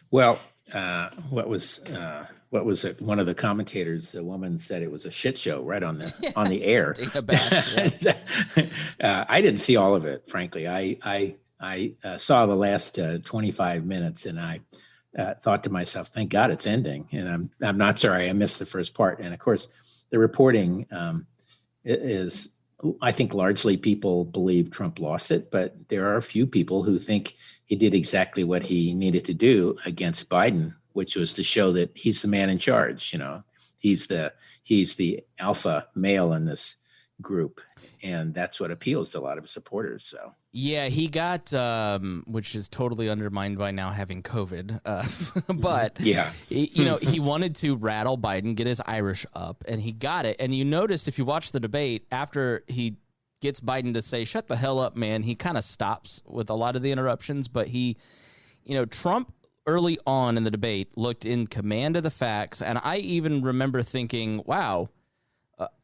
Well, what was it? One of the commentators, the woman said it was a shit show right on the air. Take a bath. I didn't see all of it, frankly. I saw the last 25 minutes, and I thought to myself, "Thank God it's ending." And I'm not sorry I missed the first part. And of course, the reporting is. I think largely people believe Trump lost it, but there are a few people who think he did exactly what he needed to do against Biden, which was to show that he's the man in charge. He's the alpha male in this group, and that's what appeals to a lot of his supporters. So yeah, he got which is totally undermined by now having COVID, but he wanted to rattle Biden, get his Irish up, and he got it. And you noticed if you watch the debate, after he gets Biden to say "shut the hell up, man," he kind of stops with a lot of the interruptions. But Trump early on in the debate looked in command of the facts, and I even remember thinking, "Wow,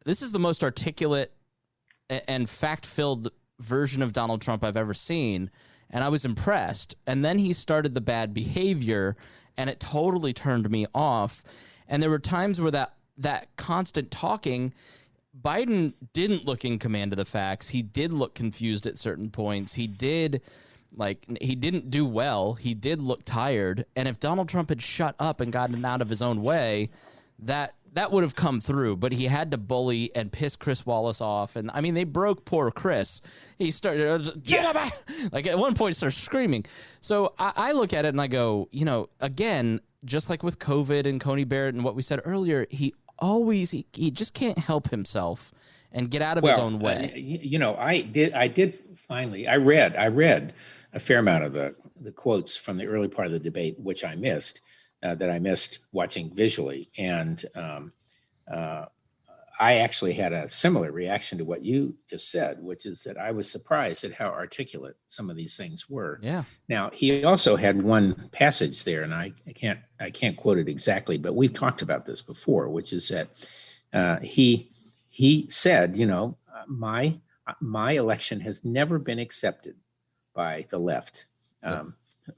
this is the most articulate and fact-filled version of Donald Trump I've ever seen," and I was impressed. And then he started the bad behavior, and it totally turned me off. And there were times where that constant talking, Biden didn't look in command of the facts. He did look confused at certain points. He didn't do well. He did look tired. And if Donald Trump had shut up and gotten out of his own way, that would have come through, but he had to bully and piss Chris Wallace off. And I mean, they broke poor Chris. He started like at one point started screaming. So I look at it and I go, again, just like with COVID and Coney Barrett and what we said earlier, he just can't help himself and get out of his own way. I read a fair amount of the quotes from the early part of the debate, which I missed. That I missed watching visually. And I actually had a similar reaction to what you just said, which is that I was surprised at how articulate some of these things were. Yeah. Now, he also had one passage there, and I can't quote it exactly, but we've talked about this before, which is that he said, my election has never been accepted by the left.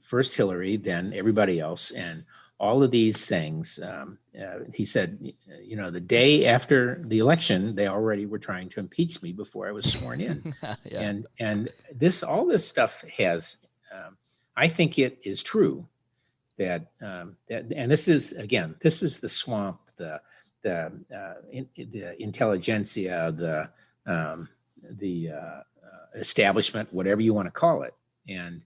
First Hillary, then everybody else, and all of these things. He said, the day after the election, they already were trying to impeach me before I was sworn in. Yeah. And all this stuff has, I think it is true that and this is the swamp, the intelligentsia, the establishment, whatever you want to call it, and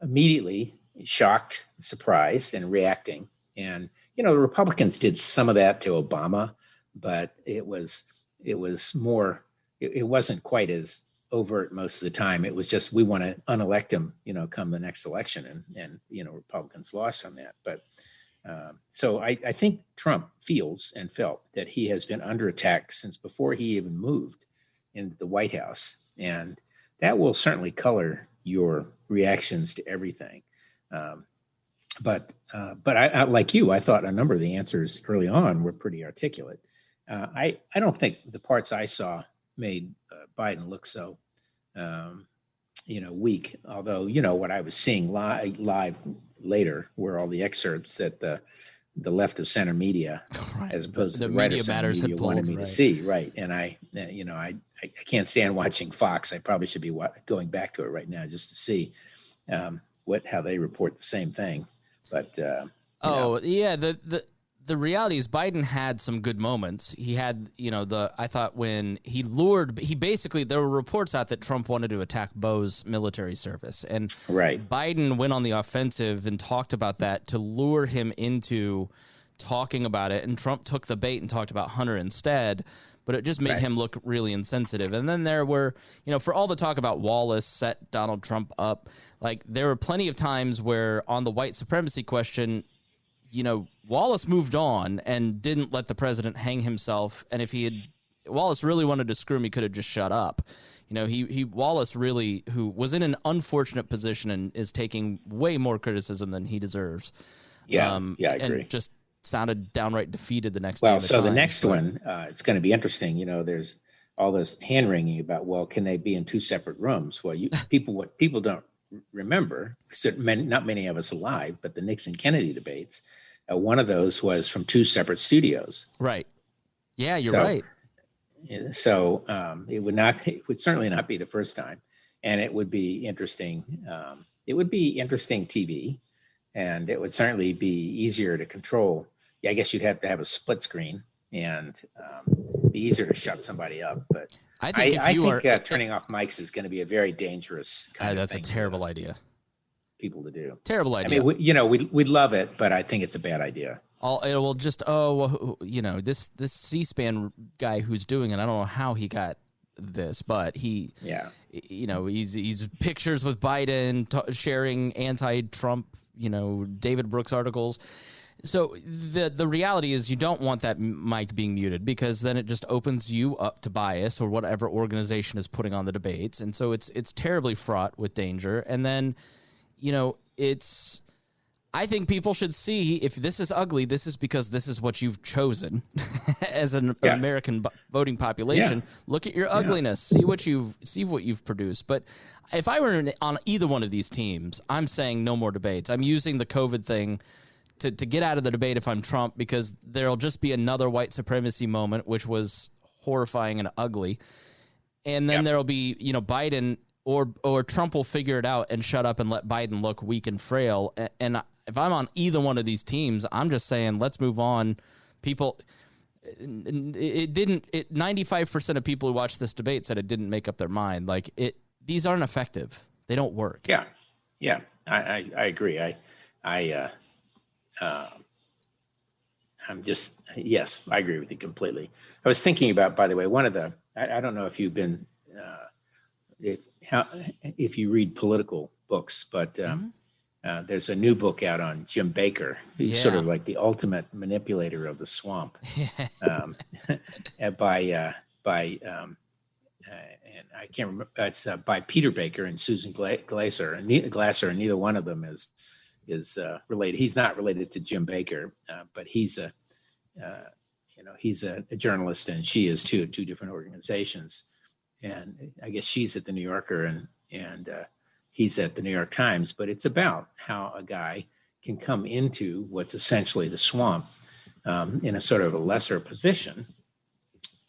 immediately shocked, surprised, and reacting. And the Republicans did some of that to Obama, but it wasn't quite as overt most of the time. It was just, we want to unelect him, come the next election, and Republicans lost on that. But so I think Trump feels and felt that he has been under attack since before he even moved into the White House, and that will certainly color your reactions to everything. But I like you, I thought a number of the answers early on were pretty articulate. I don't think the parts I saw made Biden look so, weak. Although, what I was seeing live later were all the excerpts that the left of center media, right, as opposed to the right of center media wanted me to see. Right. And I can't stand watching Fox. I probably should be going back to it right now just to see how they report the same thing. But yeah, the reality is Biden had some good moments. He had, I thought when there were reports out that Trump wanted to attack Bo's military service, and right. Biden went on the offensive and talked about that to lure him into talking about it, and Trump took the bait and talked about Hunter instead. But it just made him look really insensitive. And then there were, for all the talk about Wallace set Donald Trump up, like there were plenty of times where on the white supremacy question, Wallace moved on and didn't let the president hang himself. And if Wallace really wanted to screw him, he could have just shut up. Wallace really, who was in an unfortunate position and is taking way more criticism than he deserves. Yeah, I agree. And just sounded downright defeated the next day. Well, so the next one, it's going to be interesting. There's all this hand wringing about, well, can they be in two separate rooms? Well, what people don't remember, not many of us alive, but the Nixon Kennedy debates, one of those was from two separate studios. Right. Yeah, you're right. So it would certainly not be the first time, and it would be interesting. It would be interesting TV, and it would certainly be easier to control. Yeah, I guess you'd have to have a split screen and be easier to shut somebody up. But I think turning off mics is going to be a very dangerous kind of thing. That's a terrible idea. People to do. Terrible idea. I mean, we'd love it, but I think it's a bad idea. This C-SPAN guy who's doing it, I don't know how he got this, but he's pictures with Biden sharing anti-Trump, David Brooks articles. So the reality is you don't want that mic being muted, because then it just opens you up to bias or whatever organization is putting on the debates. And so it's terribly fraught with danger. And then, I think people should see, if this is ugly, this is because this is what you've chosen as an American voting population. Yeah. Look at your ugliness. See what you've produced. But if I were on either one of these teams, I'm saying no more debates. I'm using the COVID thing to get out of the debate if I'm Trump, because there'll just be another white supremacy moment, which was horrifying and ugly. And then there'll be, Biden or Trump will figure it out and shut up and let Biden look weak and frail. And if I'm on either one of these teams, I'm just saying, let's move on People, it didn't. 95% of people who watched this debate said it didn't make up their mind. Like these aren't effective. They don't work. Yeah, I agree. I'm just, yes, I agree with you completely. I was thinking about, by the way, one of the, I don't know if you've been, if you read political books, but there's a new book out on Jim Baker. He's sort of like the ultimate manipulator of the swamp. And I can't remember, it's by Peter Baker and Susan Glasser, and neither one of them is related. He's not related to Jim Baker, but he's a journalist, and she is too, two different organizations. And I guess she's at the New Yorker and he's at the New York Times, but it's about how a guy can come into what's essentially the swamp in a sort of a lesser position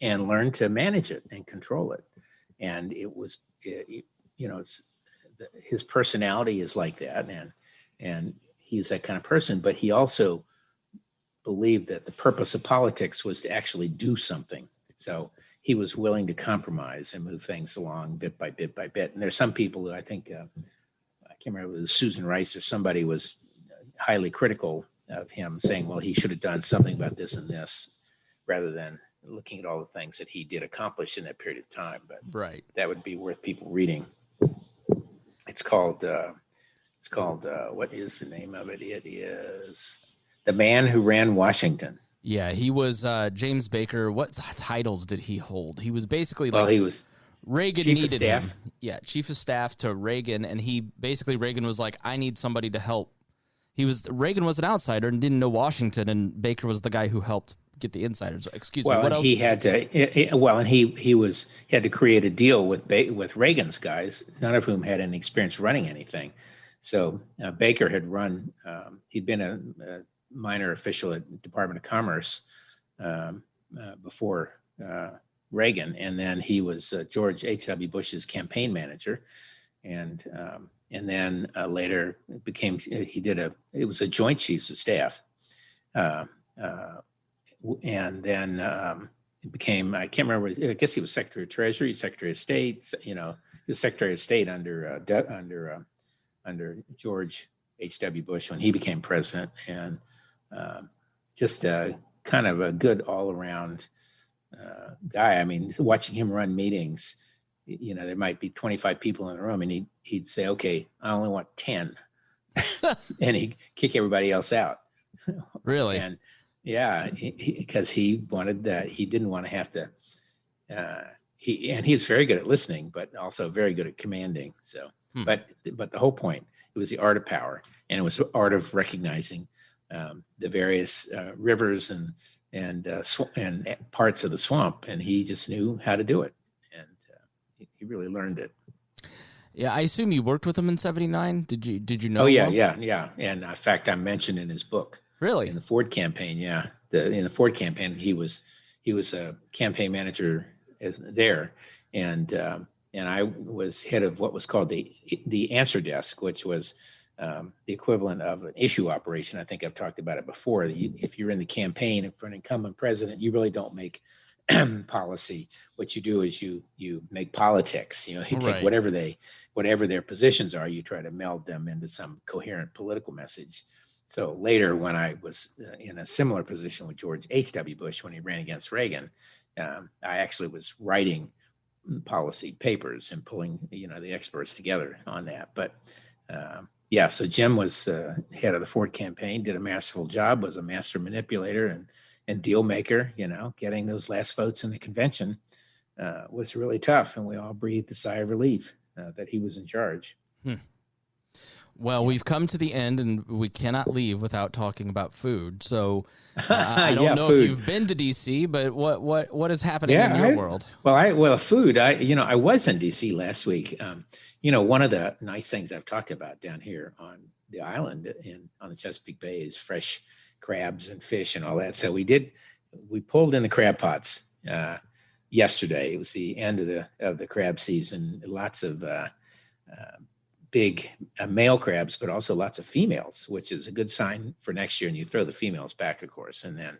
and learn to manage it and control it. And his personality is like that, and he's that kind of person, but he also believed that the purpose of politics was to actually do something. So he was willing to compromise and move things along bit by bit by bit. And there's some people who I think, I can't remember if it was Susan Rice or somebody was highly critical of him, saying, well, he should have done something about this and this, rather than looking at all the things that he did accomplish in that period of time. But that would be worth people reading. It's called, what is the name of it? It is The Man Who Ran Washington. Yeah, he was James Baker. What titles did he hold? He was basically he was Reagan needed him. Yeah, chief of staff to Reagan, and Reagan was like, I need somebody to help. Reagan was an outsider and didn't know Washington, and Baker was the guy who helped get the insiders. Excuse me. What else? He had to. He had to create a deal with Reagan's guys, none of whom had any experience running anything. So Baker had run. He'd been a minor official at Department of Commerce before Reagan, and then he was George H.W. Bush's campaign manager, and then later became. It was a Joint Chiefs of Staff. And then it became, I can't remember, I guess he was Secretary of Treasury, Secretary of State, he was Secretary of State under George H.W. Bush when he became president, and just kind of a good all-around guy. I mean, watching him run meetings, there might be 25 people in the room, and he'd say, okay, I only want 10. And he'd kick everybody else out. Really? And yeah, because he wanted that. He didn't want to have to. He's very good at listening, but also very good at commanding. So, but the whole point, it was the art of power, and it was the art of recognizing the various rivers and parts of the swamp, and he just knew how to do it, and he really learned it. Yeah, I assume you worked with him in '79. Did you know? Oh yeah. And in fact, I mentioned in his book. Really? In the Ford campaign, yeah. In the Ford campaign, he was a campaign manager there, and I was head of what was called the answer desk, which was the equivalent of an issue operation. I think I've talked about it before. If you're in the campaign for an incumbent president, you really don't make policy. What you do is you make politics. You take whatever their positions are, you try to meld them into some coherent political message. So later, when I was in a similar position with George H.W. Bush when he ran against Reagan, I actually was writing policy papers and pulling the experts together on that. But so Jim was the head of the Ford campaign, did a masterful job, was a master manipulator and deal maker. Getting those last votes in the convention was really tough, and we all breathed a sigh of relief that he was in charge. Well, we've come to the end, and we cannot leave without talking about food. So I don't know if you've been to D.C., but what is happening in your world? Food. I was in D.C. last week. One of the nice things I've talked about down here on the island on the Chesapeake Bay is fresh crabs and fish and all that. So we pulled in the crab pots yesterday. It was the end of the crab season. Lots of big male crabs, but also lots of females, which is a good sign for next year. And you throw the females back, of course. And then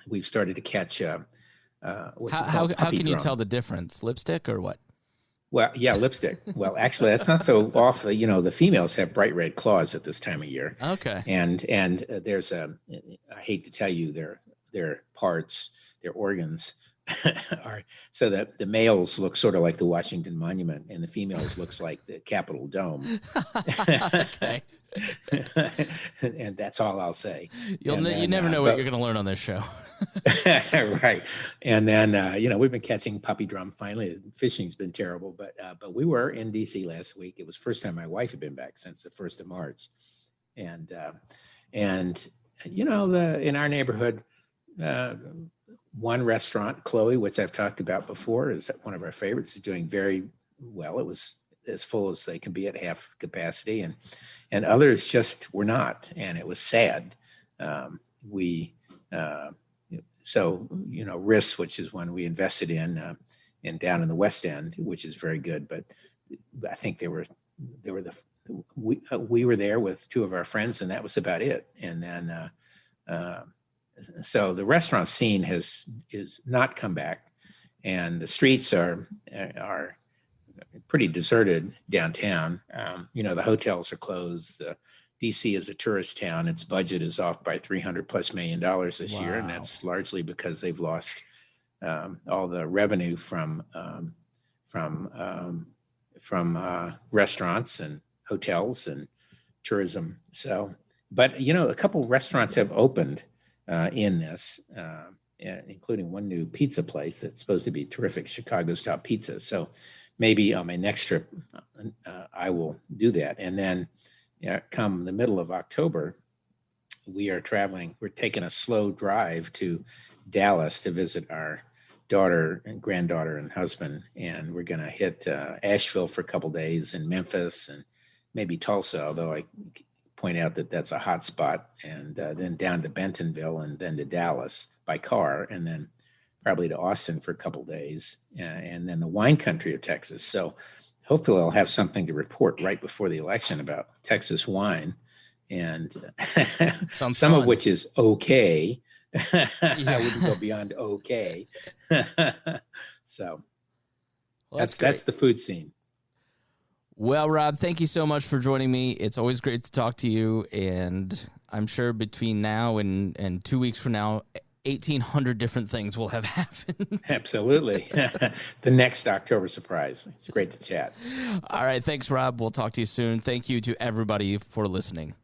we've started to catch How can you tell the difference? Lipstick or what? Well, yeah, lipstick. Well, actually, that's not so off. The females have bright red claws at this time of year. Okay. And there's I hate to tell you, their parts, their organs are so that the males look sort of like the Washington Monument, and the females looks like the Capitol Dome. Okay. And that's all I'll say. You never know what you're going to learn on this show. Right. And then, we've been catching puppy drum. Finally, fishing's been terrible, but we were in DC last week. It was the first time my wife had been back since the 1st of March. And in our neighborhood, one restaurant, Chloe, which I've talked about before, is one of our favorites, is doing very well. It was as full as they can be at half capacity, and others just were not, and it was sad. So RIS, which is one we invested in down in the West End, which is very good, but I think we were there with two of our friends, and that was about it. And then so the restaurant scene is not come back, and the streets are pretty deserted downtown. The hotels are closed. The DC is a tourist town. Its budget is off by $300+ million this year, and that's largely because they've lost all the revenue from restaurants and hotels and tourism. So, but a couple restaurants have opened in this, including one new pizza place that's supposed to be terrific, Chicago-style pizza. So maybe on my next trip, I will do that. And then come the middle of October, we are traveling. We're taking a slow drive to Dallas to visit our daughter and granddaughter and husband. And we're going to hit Asheville for a couple days, and Memphis, and maybe Tulsa, although I point out that that's a hot spot, and then down to Bentonville, and then to Dallas by car, and then probably to Austin for a couple days, and then the wine country of Texas. So hopefully I'll have something to report right before the election about Texas wine, and some fun. Of which is okay. I wouldn't go beyond okay. So that's the food scene. Well, Rob, thank you so much for joining me. It's always great to talk to you, and I'm sure between now and 2 weeks from now, 1,800 different things will have happened. Absolutely. The next October surprise. It's great to chat. All right. Thanks, Rob. We'll talk to you soon. Thank you to everybody for listening.